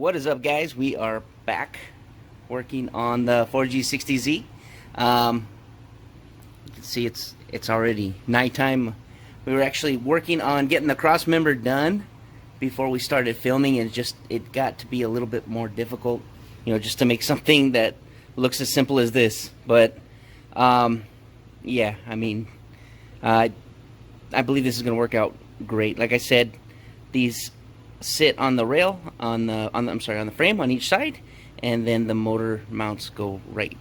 What is up, guys? We are back working on the 4G60Z. You can see it's already nighttime. We were actually working on getting the cross member done before we started filming, and it got to be a little bit more difficult, just to make something that looks as simple as this. But yeah, I mean, I believe this is going to work out great. Like I said, these sit on the rail on the frame on each side, and then the motor mounts go right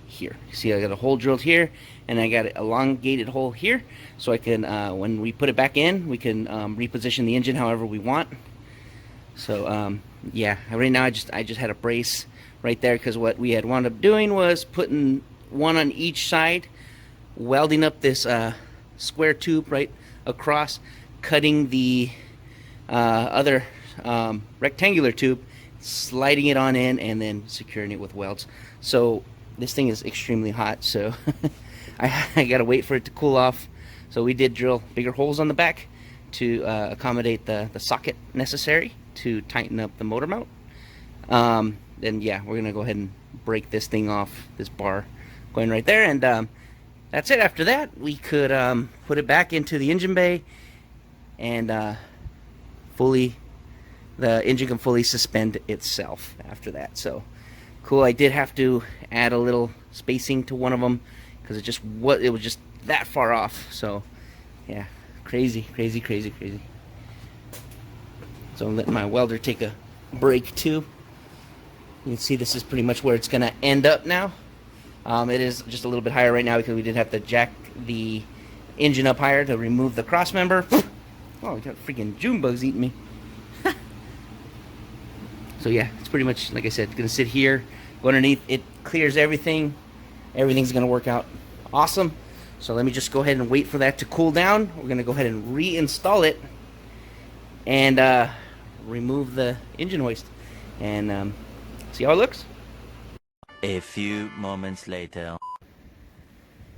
here. See, I got a hole drilled here, and I got an elongated hole here, so I can when we put it back in, we can reposition the engine however we want. So yeah, right now I just had a brace right there, because what we had wound up doing was putting one on each side, welding up this square tube right across, cutting the other rectangular tube, sliding it on in, and then securing it with welds. So this thing is extremely hot, so I gotta wait for it to cool off. So we did drill bigger holes on the back to accommodate the socket necessary to tighten up the motor mount. Then yeah, we're gonna go ahead and break this thing off, this bar going right there, and that's it. After that, we could put it back into the engine bay, and the engine can fully suspend itself after that. So cool. I did have to add a little spacing to one of them because it was just that far off. So yeah, crazy. So I'm letting my welder take a break too. You can see this is pretty much where it's gonna end up now. It is just a little bit higher right now because we did have to jack the engine up higher to remove the cross member. Oh, we got freaking June bugs eating me. So yeah, it's pretty much, like I said, it's gonna sit here, go underneath. It clears everything. Everything's gonna work out awesome. So let me just go ahead and wait for that to cool down. We're gonna go ahead and reinstall it and remove the engine hoist and see how it looks. A few moments later.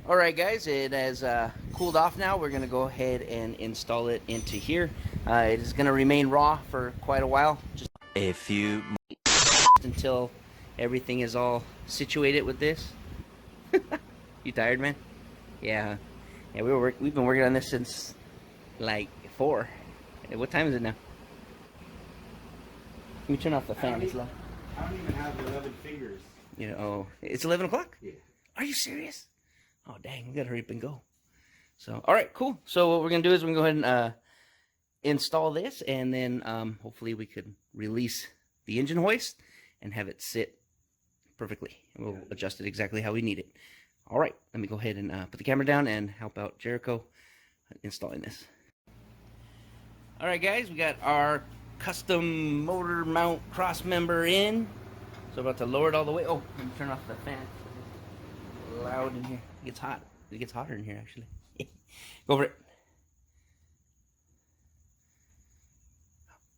Alright guys, it has cooled off now. We're going to go ahead and install it into here. It is going to remain raw for quite a while, just A few until everything is all situated with this. You tired, man? Yeah. Yeah, we've been working on this since like 4. What time is it now? Let me turn off the fan. It's low. I don't even have 11 fingers. Oh, it's 11 o'clock? Yeah. Are you serious? Oh, dang, we gotta hurry up and go. So, all right, cool. So what we're gonna do is we're gonna go ahead and install this, and then hopefully we could release the engine hoist and have it sit perfectly. And we'll adjust it exactly how we need it. All right, let me go ahead and put the camera down and help out Jericho installing this. All right, guys, we got our custom motor mount cross member in. So about to lower it all the way. Oh, let me turn off the fan. It's loud in here. It gets hot. It gets hotter in here, actually. Go for it.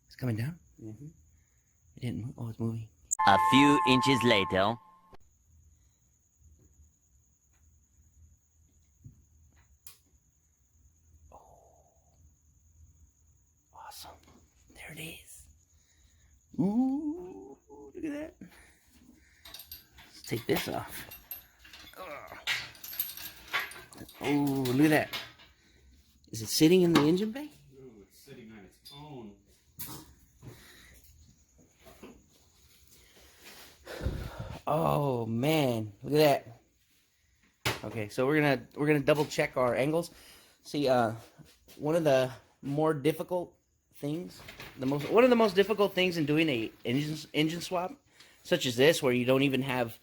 It's coming down? Mm-hmm. It didn't move. Oh, it's moving. A few inches later. Oh. Awesome. There it is. Ooh, look at that. Let's take this off. Oh, look at that. Is it sitting in the engine bay? Ooh, it's sitting on its own. Oh man, look at that. Okay, so we're gonna double check our angles. See, one of the more difficult things, one of the most difficult things in doing a engine swap, such as this, where you don't even have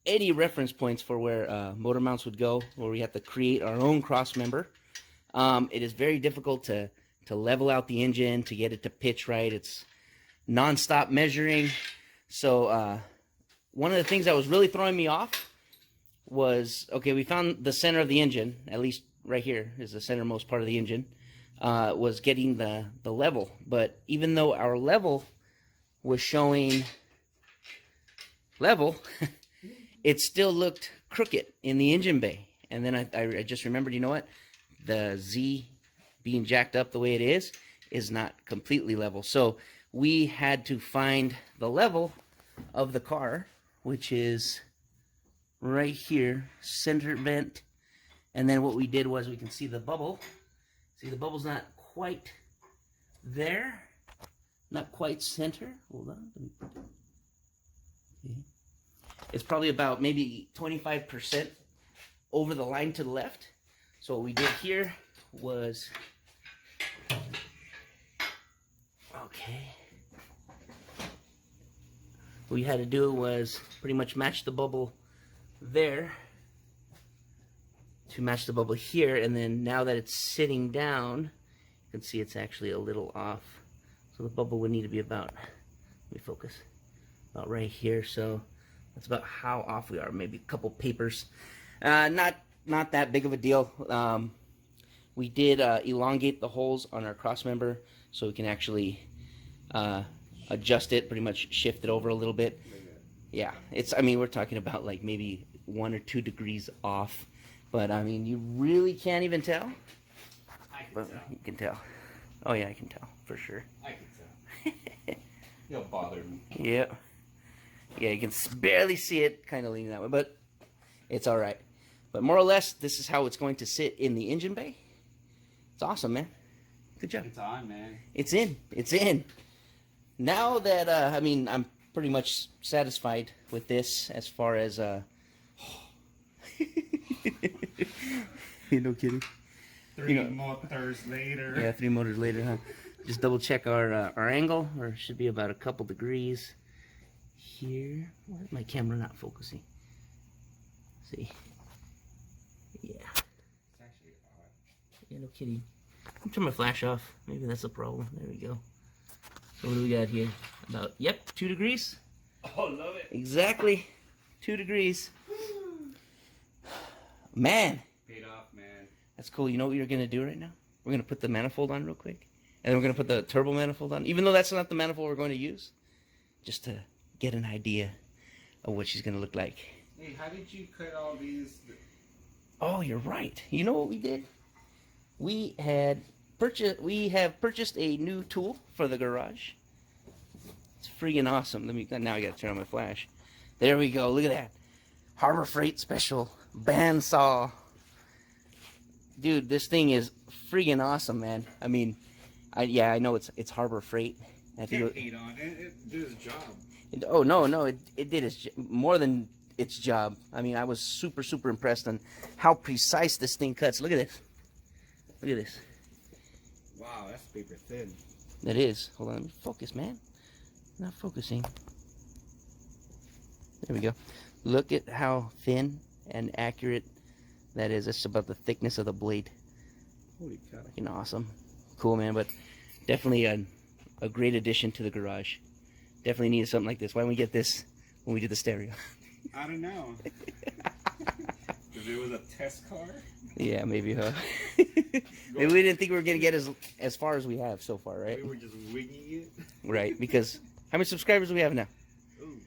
any reference points for where motor mounts would go, where we have to create our own cross member. It is very difficult to level out the engine, to get it to pitch right. It's non-stop measuring. So one of the things that was really throwing me off was, okay, we found the center of the engine, at least right here is the centermost part of the engine, was getting the level. But even though our level was showing level, it still looked crooked in the engine bay. And then I just remembered, you know what? The Z being jacked up the way it is not completely level. So we had to find the level of the car, which is right here, center vent. And then what we did was, we can see the bubble. See, the bubble's not quite there, not quite center. Hold on, let me put it. Okay. It's probably about maybe 25% over the line to the left. So what we did here was, okay, what we had to do was pretty much match the bubble there to match the bubble here, and then now that it's sitting down, you can see it's actually a little off. So the bubble would need to be about, let me focus, about right here. So that's about how off we are, maybe a couple papers. Not that big of a deal. We did elongate the holes on our cross member so we can actually adjust it, pretty much shift it over a little bit. Yeah, I mean, we're talking about like maybe 1 or 2 degrees off, but I mean, you really can't even tell. I can But tell. you can tell. Oh yeah, I can tell for sure. I can tell. You'll bother me. Yeah. Yeah, you can barely see it kind of leaning that way, but it's all right. But more or less, this is how it's going to sit in the engine bay. It's awesome, man. Good job. It's on, man. It's in. It's in. Now that, I mean, I'm pretty much satisfied with this as far as, you no kidding. Three know- motors later. Yeah, 3 motors later, huh? Just double check our angle, or it should be about a couple degrees here. Why is my camera not focusing? See? Yeah. It's actually odd. Yeah, no kidding. I'm turn my flash off. Maybe that's the problem. There we go. So what do we got here? About, yep, 2 degrees. Oh, love it. Exactly. 2 degrees. Man, Paid off, man. that's cool. You know what you're going to do right now? We're going to put the manifold on real quick. And then we're going to put the turbo manifold on. Even though that's not the manifold we're going to use. Just to get an idea of what she's going to look like. Hey, how did you cut all these? Oh, you're right. You know what we did? We have purchased a new tool for the garage. It's freaking awesome. Now I got to turn on my flash. There we go. Look at that. Harbor Freight Special bandsaw. Dude, this thing is freaking awesome, man. I mean, I know it's Harbor Freight. I think Can't hate on it. It did its job. oh no, it did more than its job. I mean, I was super impressed on how precise this thing cuts. Look at this. Look at this. Wow, that's paper thin. That is. Hold on, let me focus, man. Not focusing. There we go. Look at how thin and accurate that is. That's about the thickness of the blade. Holy cow. Fucking awesome. Cool, man, but definitely a great addition to the garage. Definitely needed something like this. Why don't we get this when we do the stereo? I don't know. If it was a test car? Yeah, maybe, huh? Maybe we didn't think we were going to get as far as we have so far, right? We were just winging it. Right, because how many subscribers do we have now? Ooh,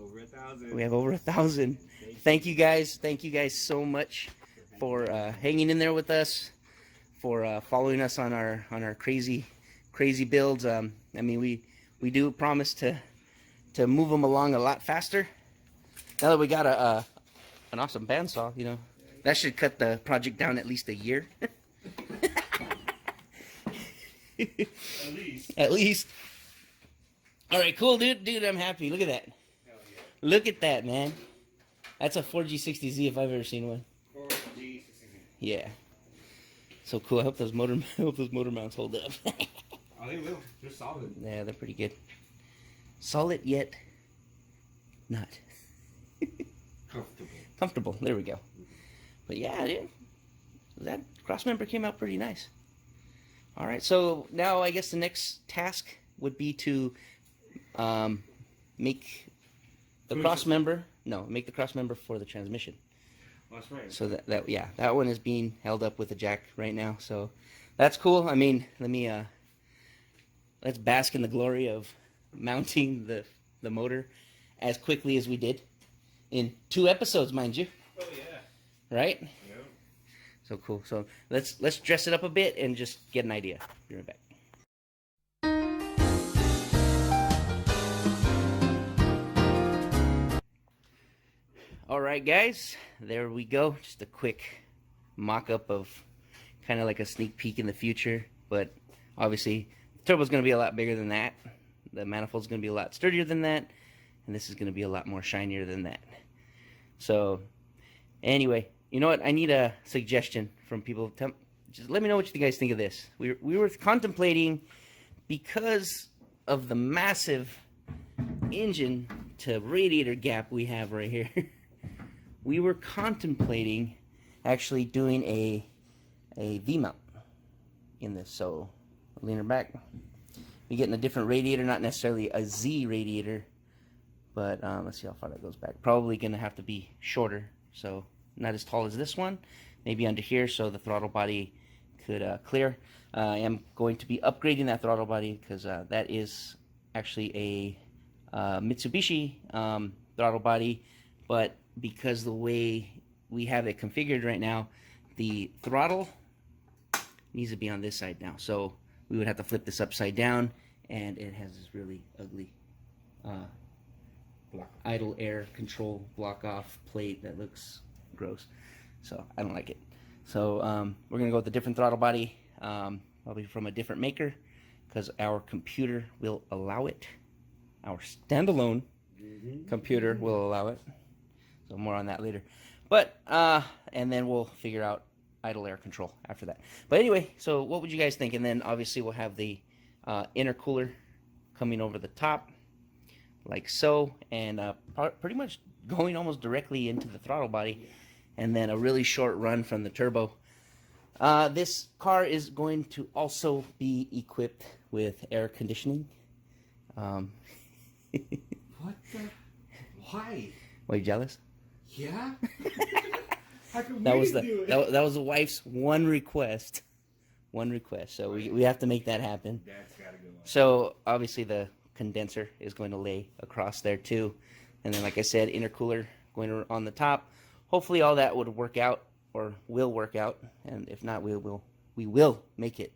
over 1,000. We have over 1,000. Thank you guys. Thank you guys so much for hanging in there with us, for following us on our crazy builds. I mean, we do promise to move them along a lot faster. Now that we got an awesome bandsaw, you know, that should cut the project down at least a year. At least. At least. All right, cool, dude. I'm happy. Look at that. Hell yeah. Look at that, man. That's a 4G60Z if I've ever seen one. 4G. Yeah. So cool. I hope those motor mounts hold up. Oh, they will. They're solid. Yeah, they're pretty good. Solid yet not. Comfortable. Comfortable. There we go. But yeah, dude, that crossmember came out pretty nice. All right, so now I guess the next task would be to make the crossmember. No, make the crossmember for the transmission. Oh, that's right. So that one is being held up with a jack right now. So that's cool. I mean, let's bask in the glory of mounting the motor as quickly as we did in 2 episodes, mind you. Oh, yeah. Right? Yep. So cool. So let's dress it up a bit and just get an idea. Be right back. All right, guys, there we go. Just a quick mock-up of kind of like a sneak peek in the future, but obviously the turbo's going to be a lot bigger than that. The manifold's going to be a lot sturdier than that, and this is going to be a lot more shinier than that. So anyway, you know what? I need a suggestion from people. Just let me know what you guys think of this. We were contemplating, because of the massive engine to radiator gap we have right here, we were contemplating actually doing a V-mount in this. So lean her back. We're getting a different radiator, not necessarily a Z radiator, but let's see how far that goes back. Probably gonna have to be shorter, so not as tall as this one. Maybe under here, so the throttle body could clear. I am going to be upgrading that throttle body because that is actually a Mitsubishi throttle body, but because the way we have it configured right now, the throttle needs to be on this side now. So we would have to flip this upside down, and it has this really ugly idle air control block off plate that looks gross. So I don't like it. So we're gonna go with a different throttle body, probably from a different maker, because our computer will allow it. Our standalone computer will allow it. So more on that later. But and then we'll figure out idle air control after that. But anyway, so what would you guys think? And then obviously we'll have the intercooler coming over the top, like so, and pretty much going almost directly into the throttle body, and then a really short run from the turbo. This car is going to also be equipped with air conditioning. What the? Why? Were you jealous? Yeah. How can That we was do it? that was the wife's one request. One request. So we have to make that happen. Dad's gotta go on. So obviously the condenser is going to lay across there too, and then like I said, intercooler going on the top. Hopefully all that would work out, or will work out, and if not, we will make it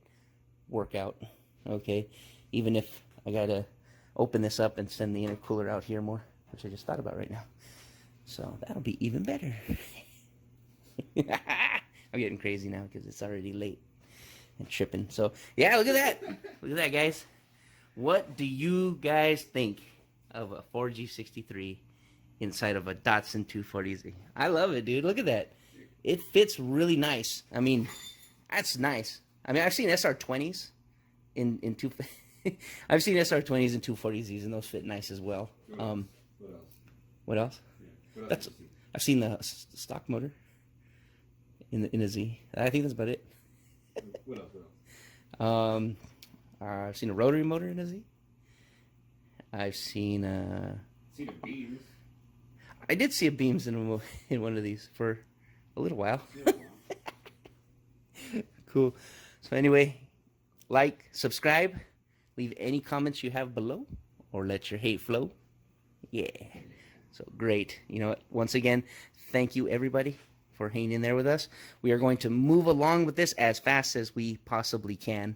work out. Okay, even if I gotta open this up and send the intercooler out here more, which I just thought about right now. So that'll be even better. I'm getting crazy now because it's already late and tripping. So yeah, look at that. Look at that, guys. What do you guys think of a 4G63 inside of a Datsun 240Z? I love it, dude. Look at that. It fits really nice. I mean, that's nice. I mean, I've seen SR20s in two. I've seen SR20s and 240Zs, and those fit nice as well. What else? What else? Yeah. What else That's. have you seen? I've seen the stock motor in a Z. I think that's about it. What else? What else? I've seen a rotary motor in a Z. I've seen See the beams. I did see a beams in one of these for a little while. Cool. So anyway, like, subscribe, leave any comments you have below, or let your hate flow. Yeah. So great. You know what? Once again, thank you everybody for hanging in there with us. We are going to move along with this as fast as we possibly can.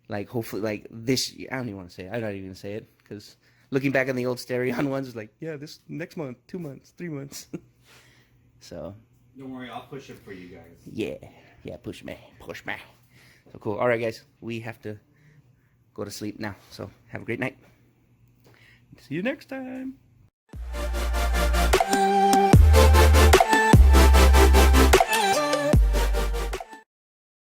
Like, hopefully, like this, I don't even want to say it. I'm not even going to say it, because looking back on the old Stereon ones, it's like, yeah, this next month, 2 months, 3 months. So. Don't worry, I'll push it for you guys. Yeah. Yeah, push me. Push me. So cool. All right, guys. We have to go to sleep now. So have a great night. See you next time.